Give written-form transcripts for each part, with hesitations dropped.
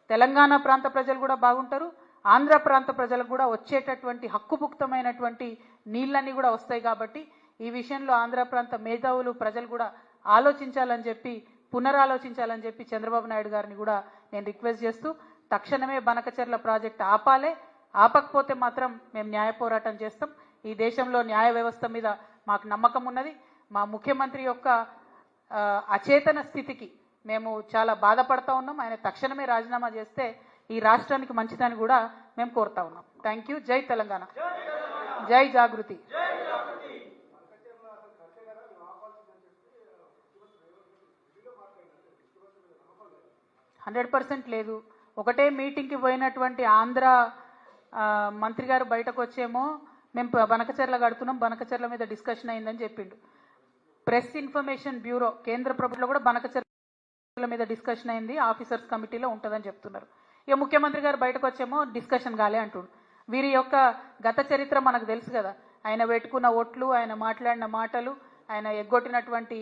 తెలంగాణ ప్రాంత ప్రజలు కూడా బాగుంటారు, ఆంధ్ర ప్రాంత ప్రజలకు కూడా వచ్చేటటువంటి హక్కుభుక్తమైనటువంటి నీళ్ళన్నీ కూడా వస్తాయి. కాబట్టి ఈ విషయంలో ఆంధ్ర ప్రాంత మేధావులు ప్రజలు కూడా ఆలోచించాలని చెప్పి, పునరాలోచించాలని చెప్పి చంద్రబాబు నాయుడు గారిని కూడా నేను రిక్వెస్ట్ చేస్తూ, తక్షణమే బనకచెర్ల ప్రాజెక్ట్ ఆపాలే, ఆపకపోతే మాత్రం మేము న్యాయ పోరాటం చేస్తాం. ఈ దేశంలో న్యాయ వ్యవస్థ మీద మాకు నమ్మకం ఉన్నది. మా ముఖ్యమంత్రి యొక్క అచేతన స్థితికి మేము చాలా బాధపడతా ఉన్నాం. ఆయన తక్షణమే రాజీనామా చేస్తే ఈ రాష్ట్రానికి మంచిదని కూడా మేము కోరుతా ఉన్నాం. Thank you. జై తెలంగాణ, జై జాగృతి. 100% లేదు. ఒకటే మీటింగ్కి పోయినటువంటి ఆంధ్ర మంత్రి గారు బయటకు వచ్చేమో మేము బనకచెర్ల కడుతున్నాం, బనకచెర్ల మీద డిస్కషన్ అయిందని చెప్పిండు. ప్రెస్ ఇన్ఫర్మేషన్ బ్యూరో కేంద్ర ప్రభుత్వంలో కూడా బనకచెర్ల మీద డిస్కషన్ అయింది, ఆఫీసర్స్ కమిటీలో ఉంటుందని చెప్తున్నారు. ఇక ముఖ్యమంత్రి గారు బయటకు వచ్చేమో డిస్కషన్ కాలే అంటుండు. వీరి యొక్క గత చరిత్ర మనకు తెలుసు కదా. ఆయన పెట్టుకున్న ఓట్లు, ఆయన మాట్లాడిన మాటలు, ఆయన ఎగ్గొట్టినటువంటి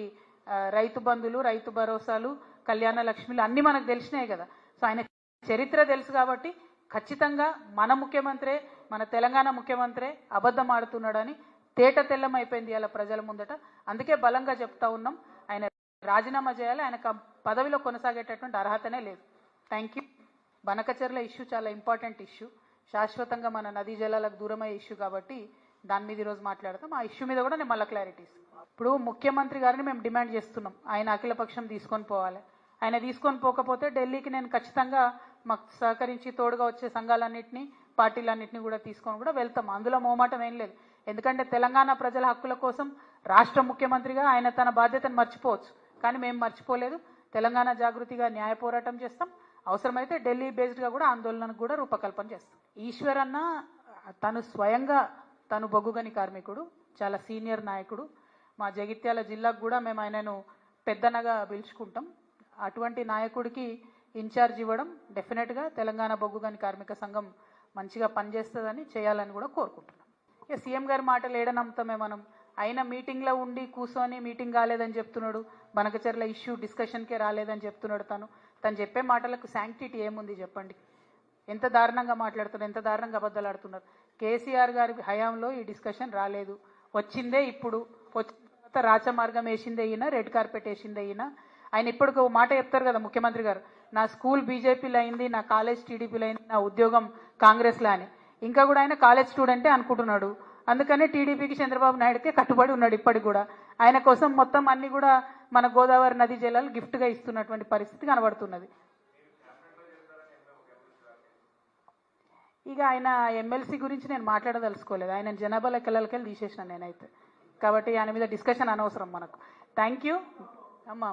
రైతు బంధులు, రైతు భరోసాలు, కళ్యాణ లక్ష్మిలు అన్నీ మనకు తెలిసినాయి కదా. సో ఆయన చరిత్ర తెలుసు కాబట్టి ఖచ్చితంగా మన ముఖ్యమంత్రే, మన తెలంగాణ ముఖ్యమంత్రే అబద్ధం ఆడుతున్నాడని తేట తెల్లం అయిపోయింది ఇలా ప్రజల ముందట. అందుకే బలంగా చెప్తా ఉన్నాం, ఆయన రాజీనామా చేయాలి, ఆయన పదవిలో కొనసాగేటటువంటి అర్హతనే లేదు. Thank you. బనకచెర్ల ఇష్యూ చాలా ఇంపార్టెంట్ ఇష్యూ, శాశ్వతంగా మన నదీ జలాలకు దూరమయ్యే ఇష్యూ కాబట్టి దాని మీద ఈరోజు మాట్లాడతాం. ఆ ఇష్యూ మీద కూడా నేను మళ్ళీ క్లారిటీస్. ఇప్పుడు ముఖ్యమంత్రి గారిని మేము డిమాండ్ చేస్తున్నాం, ఆయన అఖిలపక్షం తీసుకొని పోవాలి. ఆయన తీసుకొని పోకపోతే ఢిల్లీకి నేను ఖచ్చితంగా మాకు సహకరించి తోడుగా వచ్చే సంఘాలన్నింటినీ, పార్టీలన్నింటినీ కూడా తీసుకొని కూడా వెళ్తాం. అందులో మోమాటం ఏం లేదు. ఎందుకంటే తెలంగాణ ప్రజల హక్కుల కోసం రాష్ట్ర ముఖ్యమంత్రిగా ఆయన తన బాధ్యతను మర్చిపోవచ్చు, కానీ మేము మర్చిపోలేదు. తెలంగాణ జాగృతిగా న్యాయ పోరాటం చేస్తాం. అవసరమైతే ఢిల్లీ బేస్డ్గా కూడా ఆందోళనకు కూడా రూపకల్పన చేస్తాం. ఈశ్వర్ అన్న తను స్వయంగా తను బొగ్గుగని కార్మికుడు, చాలా సీనియర్ నాయకుడు. మా జగిత్యాల జిల్లాకు కూడా మేము ఆయనను పెద్దనగా పిలుచుకుంటాం. అటువంటి నాయకుడికి ఇన్ఛార్జ్ ఇవ్వడం డెఫినెట్గా తెలంగాణ బొగ్గుగని కార్మిక సంఘం మంచిగా పనిచేస్తుందని, చేయాలని కూడా కోరుకుంటున్నాం. ఇక సీఎం గారి మాటలు ఏడ నమ్ముతామే మనం. ఆయన మీటింగ్లో ఉండి కూర్చొని మీటింగ్ కాలేదని చెప్తున్నాడు, బనకచెర్ల ఇష్యూ డిస్కషన్కే రాలేదని చెప్తున్నాడు. తను చెప్పే మాటలకు శాంక్టిటీ ఏముంది చెప్పండి? ఎంత దారుణంగా మాట్లాడుతున్నారు, ఎంత దారుణంగా అబద్ధాలు ఆడుతున్నారు. కేసీఆర్ గారి హయాంలో ఈ డిస్కషన్ రాలేదు, వచ్చిందే ఇప్పుడు. వచ్చిన తర్వాత రాచమార్గం వేసిందే ఈయన, రెడ్ కార్పెట్ వేసిందే ఈయన. ఆయన ఇప్పటికి ఒక మాట చెప్తారు కదా ముఖ్యమంత్రి గారు, నా స్కూల్ బీజేపీలో అయింది, నా కాలేజ్ టీడీపీలో అయింది, నా ఉద్యోగం కాంగ్రెస్లో అని. ఇంకా కూడా ఆయన కాలేజ్ స్టూడెంటే అనుకుంటున్నాడు. అందుకనే టీడీపీకి చంద్రబాబు నాయుడుకే కట్టుబడి ఉన్నాడు ఇప్పటికి కూడా. ఆయన కోసం మొత్తం అన్ని కూడా మన గోదావరి నదీ జలాలు గిఫ్ట్గా ఇస్తున్నటువంటి పరిస్థితి కనబడుతున్నది. ఇక ఆయన ఎమ్మెల్సీ గురించి నేను మాట్లాడదలుచుకోలేదు, ఆయన జనాభా లెక్కలకెళ్ళి తీసేసిన నేనైతే. కాబట్టి ఆయన మీద డిస్కషన్ అనవసరం మనకు. థ్యాంక్ యూ అమ్మా.